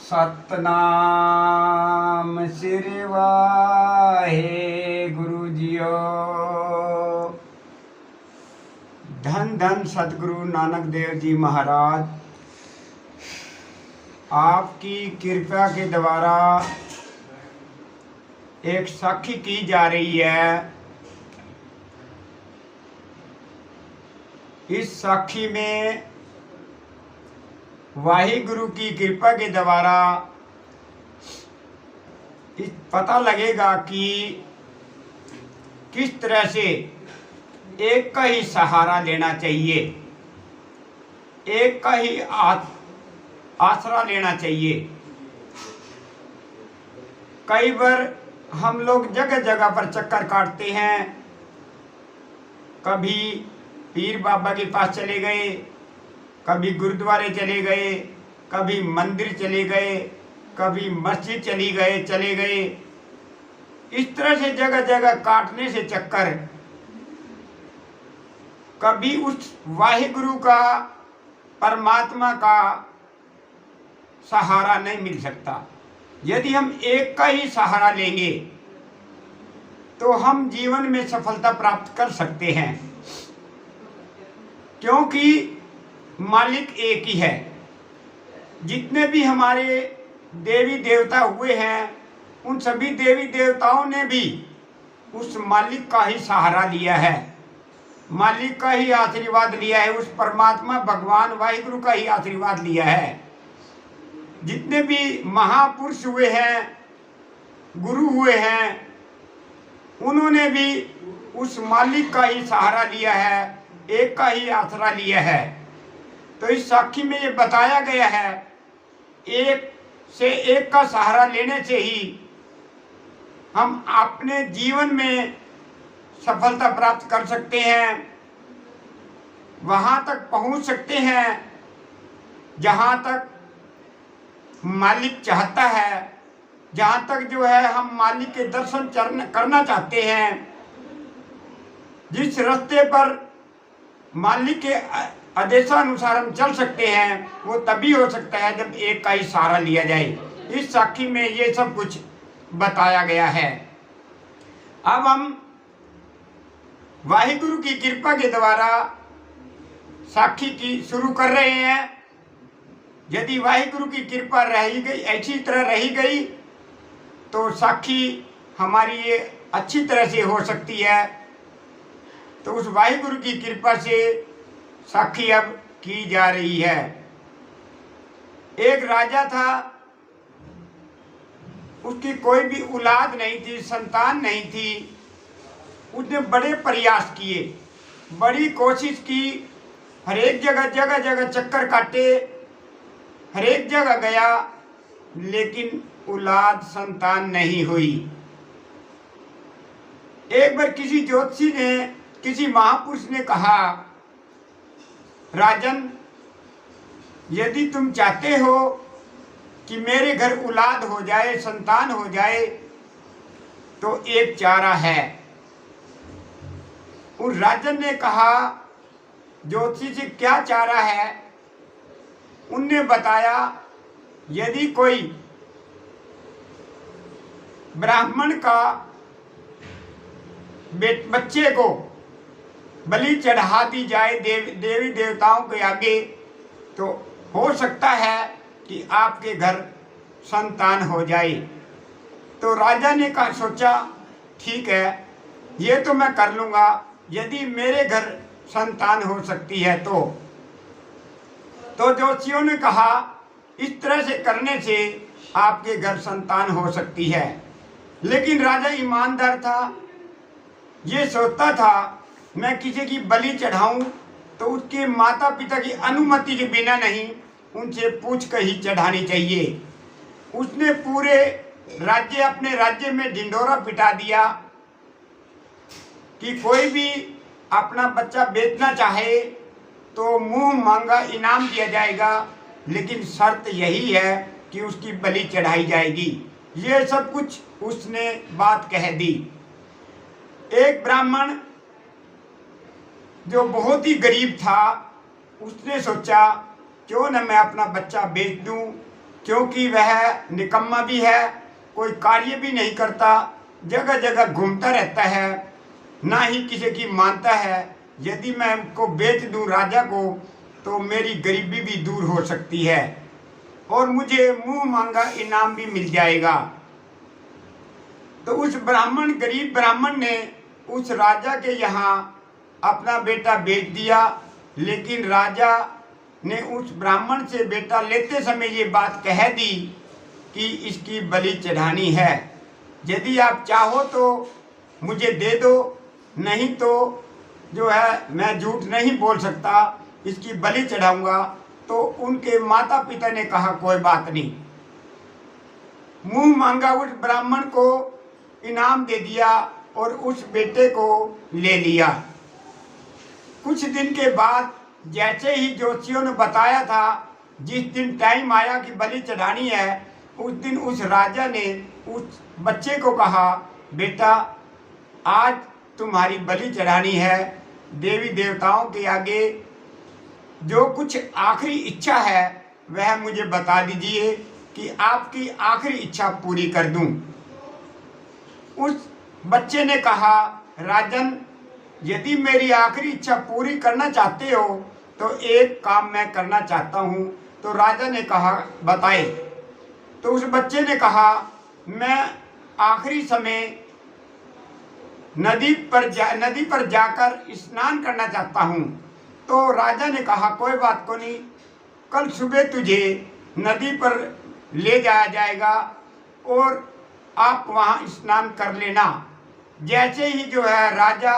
सतनाम श्री वाहे गुरु जियो। धन धन सतगुरु नानक देव जी महाराज, आपकी कृपा के द्वारा एक साखी की जा रही है। इस साखी में वाहिगुरु की कृपा के द्वारा इस पता लगेगा कि किस तरह से एक का ही सहारा लेना चाहिए, एक का ही आसरा लेना चाहिए। कई बार हम लोग जगह जगह पर चक्कर काटते हैं। कभी पीर बाबा के पास चले गए, कभी गुरुद्वारे चले गए, कभी मंदिर चले गए, कभी मस्जिद चले गए। इस तरह से जगह जगह काटने से चक्कर कभी उस वाहिगुरु का, परमात्मा का सहारा नहीं मिल सकता। यदि हम एक का ही सहारा लेंगे तो हम जीवन में सफलता प्राप्त कर सकते हैं, क्योंकि मालिक एक ही है। जितने भी हमारे देवी देवता हुए हैं, उन सभी देवी देवताओं ने भी उस मालिक का ही सहारा लिया है, मालिक का ही आशीर्वाद लिया है, उस परमात्मा भगवान वाहिगुरु का ही आशीर्वाद लिया है। जितने भी महापुरुष हुए हैं, गुरु हुए हैं, उन्होंने भी उस मालिक का ही सहारा लिया है, एक का ही आसरा लिया है। तो इस साखी में ये बताया गया है, एक से एक का सहारा लेने से ही हम अपने जीवन में सफलता प्राप्त कर सकते हैं, वहाँ तक पहुँच सकते हैं जहाँ तक मालिक चाहता है, जहाँ तक जो है हम मालिक के दर्शन करना चाहते हैं। जिस रास्ते पर मालिक के आदेशानुसार हम चल सकते हैं, वो तभी हो सकता है जब एक का ही सहारा लिया जाए। इस साखी में ये सब कुछ बताया गया है। अब हम वाहिगुरु की कृपा के द्वारा साखी की शुरू कर रहे हैं। यदि वाहिगुरु की कृपा रही गई, ऐसी तरह रही गई, तो साखी हमारी ये अच्छी तरह से हो सकती है। तो उस वाहिगुरु की कृपा से साखी अब की जा रही है। एक राजा था, उसकी कोई भी औलाद नहीं थी, संतान नहीं थी। उसने बड़े प्रयास किए, बड़ी कोशिश की, हर एक जगह जगह चक्कर काटे, हर एक जगह गया, लेकिन औलाद संतान नहीं हुई। एक बार किसी ज्योतिषी ने, किसी महापुरुष ने कहा, राजन, यदि तुम चाहते हो कि मेरे घर औलाद हो जाए, संतान हो जाए, तो एक चारा है। उस राजन ने कहा, ज्योतिषी से क्या चारा है? उनने बताया, यदि कोई ब्राह्मण का बच्चे को बलि चढ़ा दी जाए देवी देवताओं के आगे, तो हो सकता है कि आपके घर संतान हो जाए। तो राजा ने कहा, सोचा ठीक है, ये तो मैं कर लूँगा, यदि मेरे घर संतान हो सकती है तो ज्योतिषियों ने कहा, इस तरह से करने से आपके घर संतान हो सकती है। लेकिन राजा ईमानदार था, ये सोचता था, मैं किसी की बलि चढ़ाऊं तो उसके माता पिता की अनुमति के बिना नहीं, उनसे पूछ कर ही चढ़ानी चाहिए। उसने पूरे राज्य, अपने राज्य में ढिंढोरा पिटा दिया कि कोई भी अपना बच्चा बेचना चाहे तो मुंह मांगा इनाम दिया जाएगा, लेकिन शर्त यही है कि उसकी बलि चढ़ाई जाएगी। ये सब कुछ उसने बात कह दी। एक ब्राह्मण जो बहुत ही गरीब था, उसने सोचा, क्यों न मैं अपना बच्चा बेच दूं, क्योंकि वह निकम्मा भी है, कोई कार्य भी नहीं करता, जगह जगह घूमता रहता है, ना ही किसी की मानता है। यदि मैं उनको बेच दूं राजा को तो मेरी गरीबी भी दूर हो सकती है और मुझे मुंह मांगा इनाम भी मिल जाएगा। तो उस ब्राह्मण, गरीब ब्राह्मण ने उस राजा के यहाँ अपना बेटा बेच दिया। लेकिन राजा ने उस ब्राह्मण से बेटा लेते समय ये बात कह दी कि इसकी बलि चढ़ानी है, यदि आप चाहो तो मुझे दे दो, नहीं तो जो है मैं झूठ नहीं बोल सकता, इसकी बलि चढ़ाऊंगा। तो उनके माता पिता ने कहा कोई बात नहीं। मुंह मांगा उस ब्राह्मण को इनाम दे दिया और उस बेटे को ले लिया। कुछ दिन के बाद जैसे ही ज्योतिषियों ने बताया था, जिस दिन टाइम आया कि बलि चढ़ानी है, उस दिन उस राजा ने उस बच्चे को कहा, बेटा आज तुम्हारी बलि चढ़ानी है। देवी देवताओं के आगे जो कुछ आखिरी इच्छा है वह मुझे बता दीजिए कि आपकी आखिरी इच्छा पूरी कर दूं। उस बच्चे ने कहा, राजन यदि मेरी आखिरी इच्छा पूरी करना चाहते हो तो एक काम मैं करना चाहता हूँ। तो राजा ने कहा बताए। तो उस बच्चे ने कहा, मैं आखिरी समय नदी पर जाकर स्नान करना चाहता हूँ। तो राजा ने कहा कोई बात को नहीं, कल सुबह तुझे नदी पर ले जाया जाएगा और आप वहाँ स्नान कर लेना। जैसे ही जो है राजा,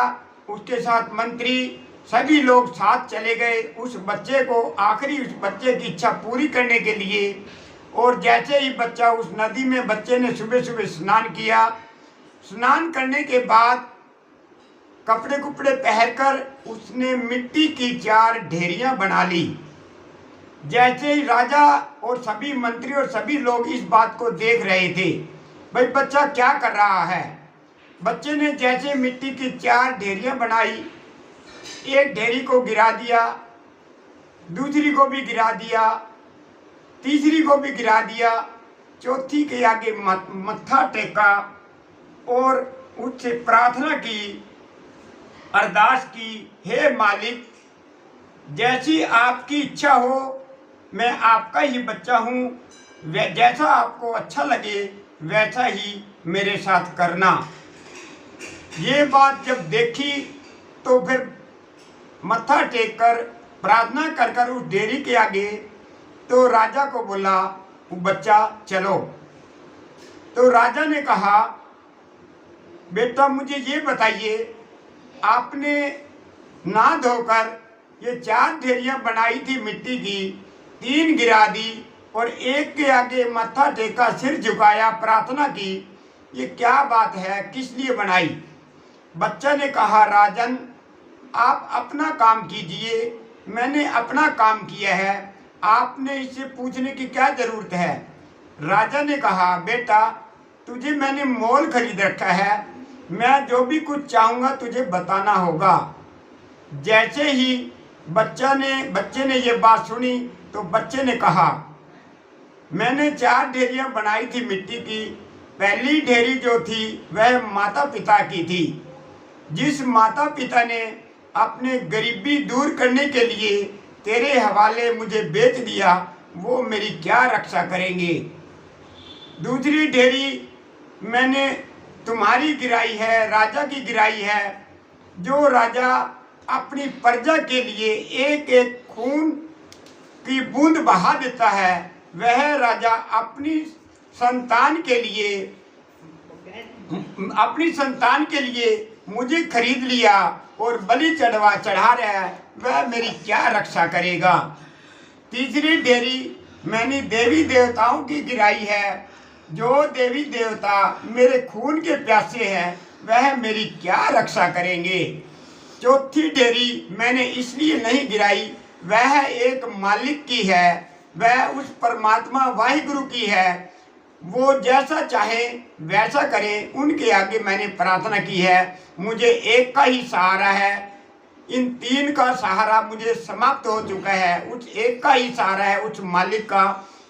उसके साथ मंत्री, सभी लोग साथ चले गए उस बच्चे को आखिरी उस बच्चे की इच्छा पूरी करने के लिए। और जैसे ही बच्चा उस नदी में, बच्चे ने सुबह सुबह स्नान किया। स्नान करने के बाद कपड़े कुपड़े पहनकर उसने मिट्टी की 4 ढेरियां बना ली। जैसे ही राजा और सभी मंत्री और सभी लोग इस बात को देख रहे थे, भाई बच्चा क्या कर रहा है। बच्चे ने जैसे मिट्टी की 4 ढेरियां बनाई, एक ढेरी को गिरा दिया, दूसरी को भी गिरा दिया, तीसरी को भी गिरा दिया, चौथी के आगे मत्था टेका और उससे प्रार्थना की, अरदास की, हे मालिक जैसी आपकी इच्छा हो, मैं आपका ही बच्चा हूँ, जैसा आपको अच्छा लगे वैसा ही मेरे साथ करना। ये बात जब देखी तो फिर मत्था टेक कर प्रार्थना कर कर उस डेयरी के आगे तो राजा को बोला, बच्चा चलो। तो राजा ने कहा, बेटा मुझे ये बताइए, आपने ना धोकर ये 4 ढेरियां बनाई थी मिट्टी की, 3 गिरा दी और एक के आगे मत्था टेका, सिर झुकाया, प्रार्थना की, ये क्या बात है, किस लिए बनाई। बच्चा ने कहा, राजन आप अपना काम कीजिए, मैंने अपना काम किया है, आपने इससे पूछने की क्या जरूरत है। राजा ने कहा, बेटा तुझे मैंने मोल खरीद रखा है, मैं जो भी कुछ चाहूँगा तुझे बताना होगा। जैसे ही बच्चे ने ये बात सुनी तो बच्चे ने कहा, मैंने 4 ढेरियां बनाई थी मिट्टी की। पहली ढेरी जो थी वह माता पिता की थी। जिस माता पिता ने अपने गरीबी दूर करने के लिए तेरे हवाले मुझे बेच दिया, वो मेरी क्या रक्षा करेंगे। दूसरी ढेरी मैंने तुम्हारी गिराई है, राजा की गिराई है। जो राजा अपनी प्रजा के लिए एक एक खून की बूंद बहा देता है, वह राजा अपनी संतान के लिए मुझे खरीद लिया और बलि चढ़ा रहा है, वह मेरी क्या रक्षा करेगा। तीसरी ढेरी मैंने देवी देवताओं की गिराई है, जो देवी देवता मेरे खून के प्यासे हैं, वह मेरी क्या रक्षा करेंगे। चौथी ढेरी मैंने इसलिए नहीं गिराई, वह एक मालिक की है, वह उस परमात्मा वाहिगुरु की है, वो जैसा चाहे वैसा करे, उनके आगे मैंने प्रार्थना की है। मुझे एक का ही सहारा है, इन 3 का सहारा मुझे समाप्त हो चुका है, उस एक का ही सहारा है, उस मालिक का।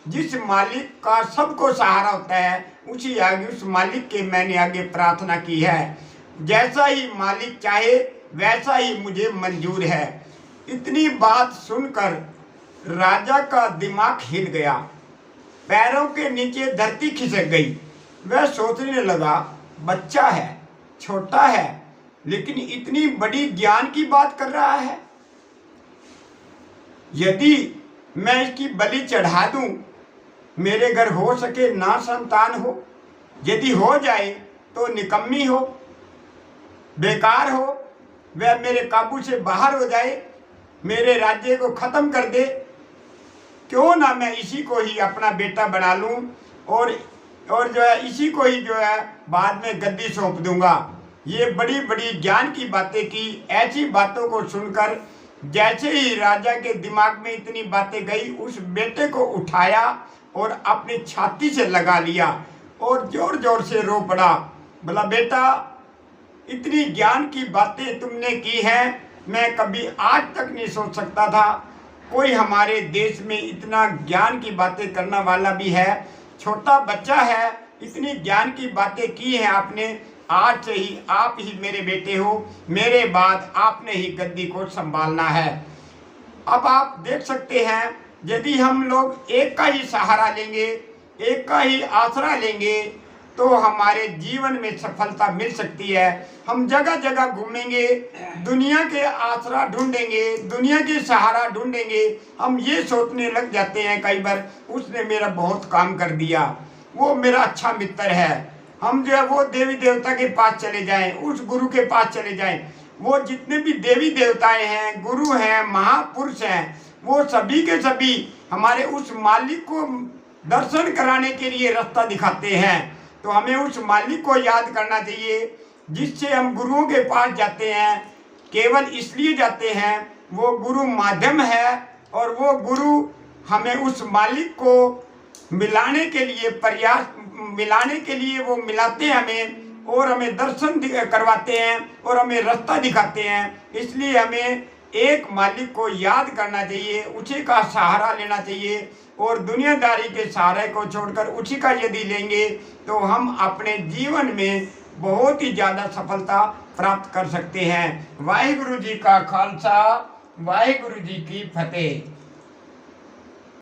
जिस मालिक का सबको सहारा होता है उसी आगे उस मालिक के मैंने आगे प्रार्थना की है। जैसा ही मालिक चाहे वैसा ही मुझे मंजूर है। इतनी बात सुनकर राजा का दिमाग हिल गया, पैरों के नीचे धरती खिसक गई। वह सोचने लगा, बच्चा है, छोटा है, लेकिन इतनी बड़ी ज्ञान की बात कर रहा है। यदि मैं इसकी बलि चढ़ा दूं, मेरे घर हो सके ना संतान हो, यदि हो जाए तो निकम्मी हो, बेकार हो, वह मेरे काबू से बाहर हो जाए, मेरे राज्य को खत्म कर दे, क्यों ना मैं इसी को ही अपना बेटा बना लूं और जो है इसी को ही जो है बाद में गद्दी सौंप दूंगा। ये बड़ी बड़ी ज्ञान की बातें की। ऐसी बातों को सुनकर जैसे ही राजा के दिमाग में इतनी बातें गई, उस बेटे को उठाया और अपनी छाती से लगा लिया और जोर जोर से रो पड़ा। बोला, बेटा, इतनी ज्ञान की बातें तुमने की हैं, मैं कभी आज तक नहीं सोच सकता था कोई हमारे देश में इतना ज्ञान की बातें करने वाला भी है। छोटा बच्चा है, इतनी ज्ञान की बातें की हैं आपने। आज से ही आप ही मेरे बेटे हो, मेरे बाद आपने ही गद्दी को संभालना है। अब आप देख सकते हैं, यदि हम लोग एक का ही सहारा लेंगे, एक का ही आसरा लेंगे, तो हमारे जीवन में सफलता मिल सकती है। हम जगह जगह घूमेंगे, दुनिया के आसरा ढूंढेंगे, दुनिया के सहारा ढूंढेंगे। हम ये सोचने लग जाते हैं कई बार, उसने मेरा बहुत काम कर दिया, वो मेरा अच्छा मित्र है। हम जो है वो देवी देवता के पास चले जाएं, उस गुरु के पास चले जाएं। वो जितने भी देवी देवताएं हैं, गुरु हैं, महापुरुष हैं, वो सभी के सभी हमारे उस मालिक को दर्शन कराने के लिए रास्ता दिखाते हैं। तो हमें उस मालिक को याद करना चाहिए, जिससे हम गुरुओं के पास जाते हैं। केवल इसलिए जाते हैं, वो गुरु माध्यम है और वो गुरु हमें उस मालिक को मिलाने के लिए वो मिलाते हैं हमें और हमें दर्शन करवाते हैं और हमें रास्ता दिखाते हैं। इसलिए हमें एक मालिक को याद करना चाहिए, उसी का सहारा लेना चाहिए और दुनियादारी के सहारे को छोड़कर उसी का यदि लेंगे तो हम अपने जीवन में बहुत ही ज़्यादा सफलता प्राप्त कर सकते हैं। वाहिगुरु जी का खालसा, वाहिगुरु जी की फतेह।